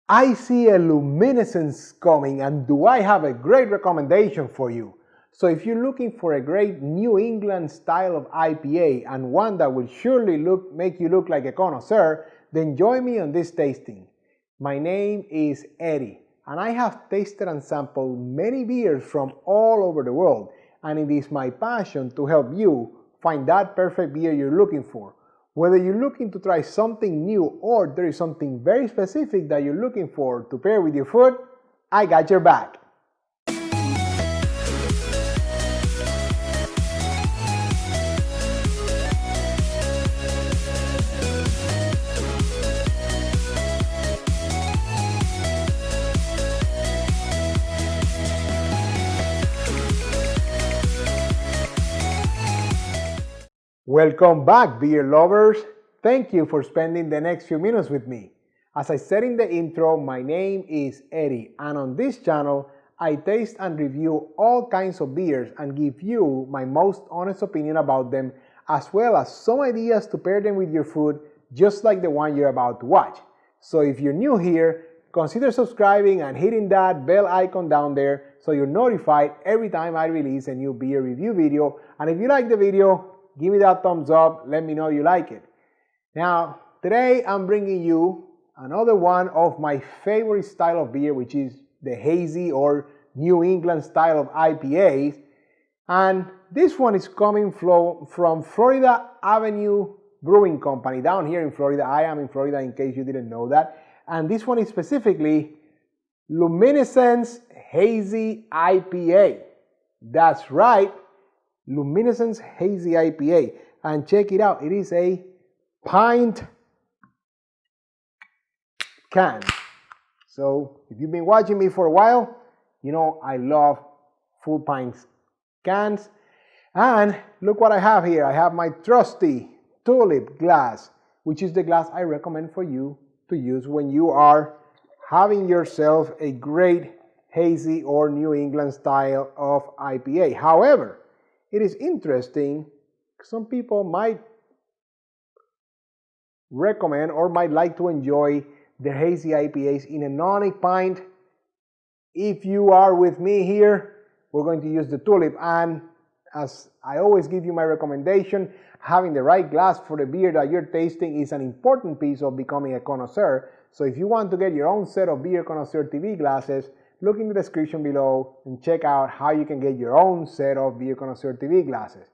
I see a luminescence coming, and do I have a great recommendation for you. So if you're looking for a great New England style of IPA and one that will surely make you look like a connoisseur, then join me on this tasting. My name is Eddie, and I have tasted and sampled many beers from all over the world, and it is my passion to help you find that perfect beer you're looking for. Whether you're looking to try something new or there is something very specific that you're looking for to pair with your food, I got your back. Welcome back, beer lovers. Thank you for spending the next few minutes with me. As I said in the intro, my name is Eddie, and on this channel, I taste and review all kinds of beers and give you my most honest opinion about them, as well as some ideas to pair them with your food, just like the one you're about to watch. So if you're new here, consider subscribing and hitting that bell icon down there so you're notified every time I release a new beer review video. And if you like the video, give me that thumbs up, let me know you like it. Now, today I'm bringing you another one of my favorite style of beer, which is the hazy or New England style of IPAs. And this one is coming from Florida Avenue Brewing Company down here in Florida. I am in Florida in case you didn't know that. And this one is specifically Luminescence Hazy IPA. That's right. Luminescence Hazy IPA, and check it out, it is a pint can. So if you've been watching me for a while, you know I love full pint cans. And look what I have here. I have my trusty tulip glass, which is the glass I recommend for you to use when you are having yourself a great hazy or New England style of IPA. However, it is interesting, some people might recommend or might like to enjoy the hazy IPAs in a non-neck pint. If you are with me here, we're going to use the tulip, and as I always give you my recommendation, having the right glass for the beer that you're tasting is an important piece of becoming a connoisseur. So if you want to get your own set of Beer Connoisseur TV glasses, look in the description below and check out how you can get your own set of Beer Connoisseur TV glasses.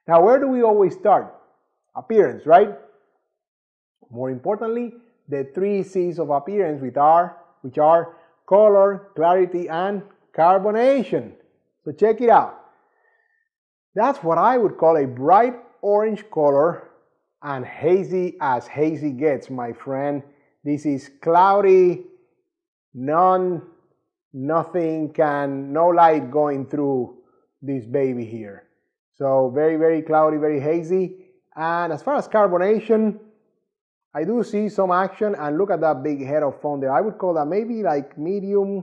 Now, where do we always start? Appearance, right? More importantly, the 3 C's of appearance, which are color, clarity, and carbonation. So check it out. That's what I would call a bright orange color and hazy as hazy gets, my friend. This is cloudy, no light going through this baby here. So very, very cloudy, very hazy. And as far as carbonation, I do see some action, and look at that big head of foam there. I would call that maybe like medium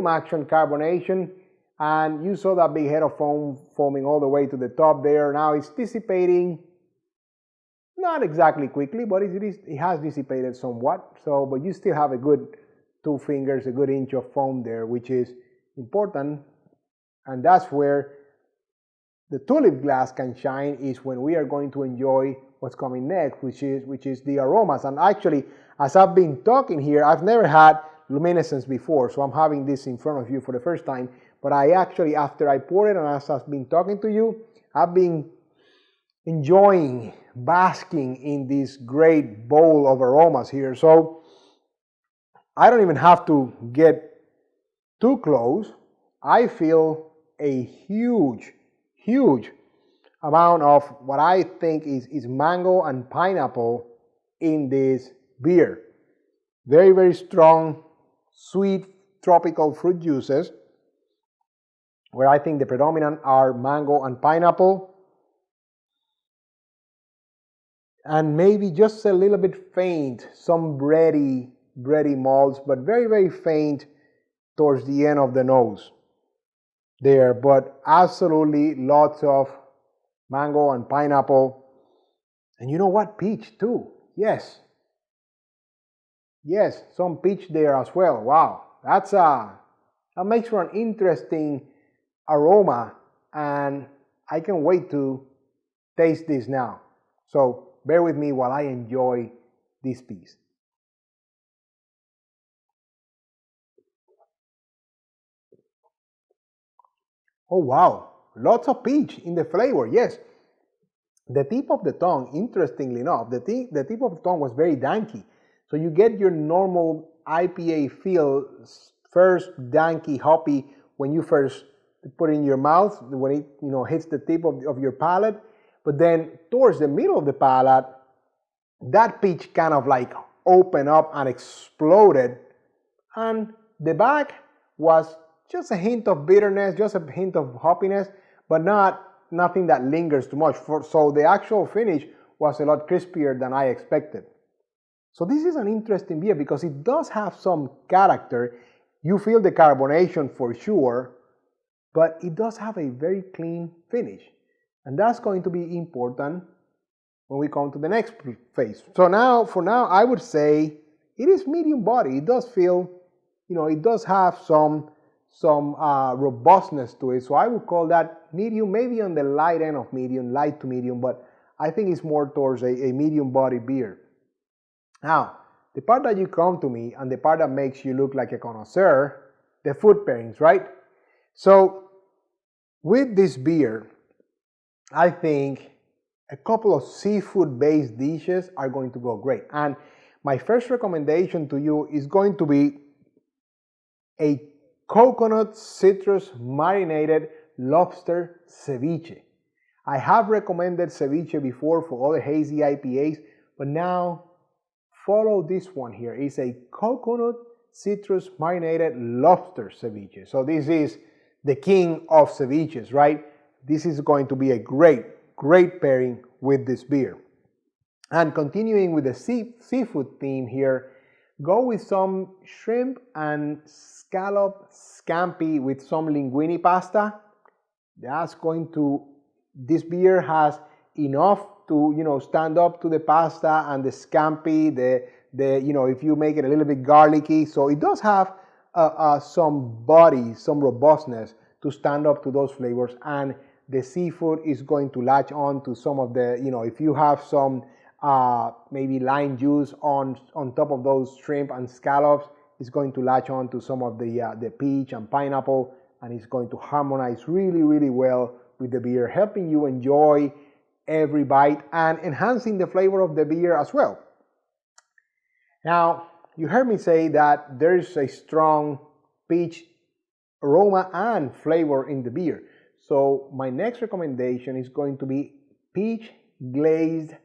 action carbonation. And you saw that big head of foam foaming all the way to the top there. Now it's dissipating, not exactly quickly, but it has dissipated somewhat. So, but you still have a good 2 fingers, a good inch of foam there, which is important. And that's where the tulip glass can shine, is when we are going to enjoy what's coming next, which is the aromas. And actually, as I've been talking here, I've never had luminescence before, so I'm having this in front of you for the first time. But I actually, after I poured it and as I've been talking to you, I've been enjoying, basking in this great bowl of aromas here. So I don't even have to get too close. I feel a huge amount of what I think is mango and pineapple in this beer. Very, very strong, sweet, tropical fruit juices, where I think the predominant are mango and pineapple. And maybe just a little bit faint, some bready malts, but very, very faint towards the end of the nose there. But absolutely lots of mango and pineapple. And you know what? Peach too. Yes. Yes, some peach there as well. Wow, that makes for an interesting aroma, and I can wait to taste this now. So bear with me while I enjoy this piece. Oh wow, lots of peach in the flavor. Yes, the tip of the tongue, interestingly enough, the tip of the tongue was very danky. So you get your normal IPA feel, first danky, hoppy when you first put it in your mouth, when it hits the tip of your palate. But then towards the middle of the palate, that peach kind of like opened up and exploded. And the back was just a hint of bitterness, just a hint of hoppiness, but nothing that lingers too much. So the actual finish was a lot crispier than I expected. So this is an interesting beer because it does have some character. You feel the carbonation for sure, but it does have a very clean finish. And that's going to be important when we come to the next phase. So for now, I would say it is medium body. It does feel, it does have some robustness to it. So I would call that medium, maybe on the light end of medium, light to medium, but I think it's more towards a medium body beer. Now, the part that you come to me and the part that makes you look like a connoisseur, the food pairings, right? So with this beer, I think a couple of seafood-based dishes are going to go great. And my first recommendation to you is going to be a coconut citrus marinated lobster ceviche. I have recommended ceviche before for other hazy IPAs, but now follow this one here. It's a coconut citrus marinated lobster ceviche. So this is the king of ceviches, right? This is going to be a great pairing with this beer. And continuing with the seafood theme here, go with some shrimp and scallop scampi with some linguine pasta. This beer has enough to stand up to the pasta and the scampi, if you make it a little bit garlicky. So it does have some body, some robustness to stand up to those flavors, and the seafood is going to latch on to some of the, if you have some maybe lime juice on top of those shrimp and scallops, it's going to latch on to some of the peach and pineapple, and it's going to harmonize really well with the beer, helping you enjoy every bite and enhancing the flavor of the beer as well. Now, you heard me say that there's a strong peach aroma and flavor in the beer. So my next recommendation is going to be peach glazed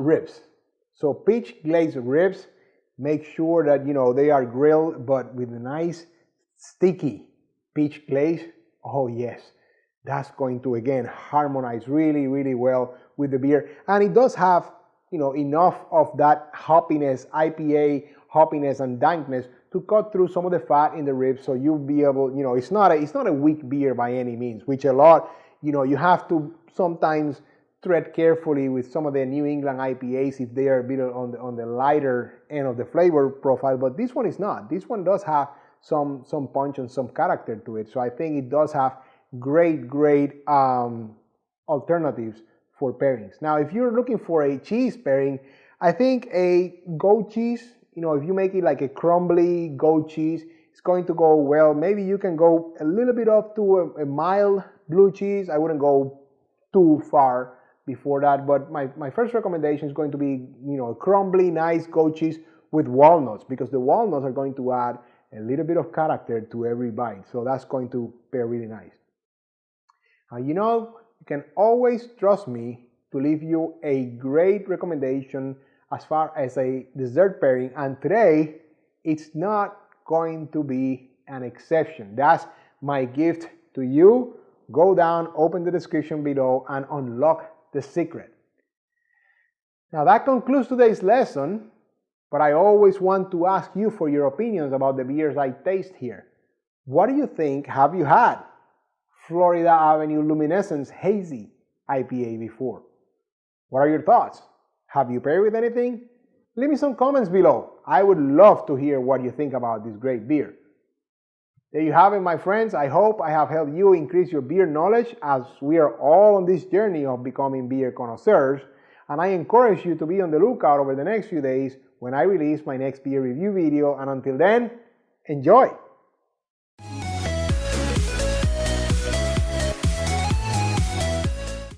ribs. So peach glazed ribs, make sure that they are grilled, but with a nice sticky peach glaze. Oh yes, that's going to again harmonize really well with the beer, and it does have enough of that hoppiness, IPA hoppiness and dankness to cut through some of the fat in the ribs, so you'll be able, it's not a weak beer by any means, which a lot, you have to sometimes tread carefully with some of the New England IPAs if they are a bit on the lighter end of the flavor profile, but this one is not. This one does have some punch and some character to it, so I think it does have great alternatives for pairings. Now, if you're looking for a cheese pairing, I think a goat cheese, if you make it like a crumbly goat cheese, it's going to go well. Maybe you can go a little bit up to a mild blue cheese. I wouldn't go too far before that, but my first recommendation is going to be, crumbly, nice goat cheese with walnuts, because the walnuts are going to add a little bit of character to every bite. So that's going to pair really nice. You can always trust me to leave you a great recommendation as far as a dessert pairing, and today it's not going to be an exception. That's my gift to you. Go down, open the description below, and unlock the secret. Now that concludes today's lesson, but I always want to ask you for your opinions about the beers I taste here. What do you think? Have you had Florida Avenue Luminescence Hazy IPA before? What are your thoughts? Have you paired with anything? Leave me some comments below. I would love to hear what you think about this great beer. There you have it, my friends. I hope I have helped you increase your beer knowledge as we are all on this journey of becoming beer connoisseurs. And I encourage you to be on the lookout over the next few days when I release my next beer review video. And until then, enjoy!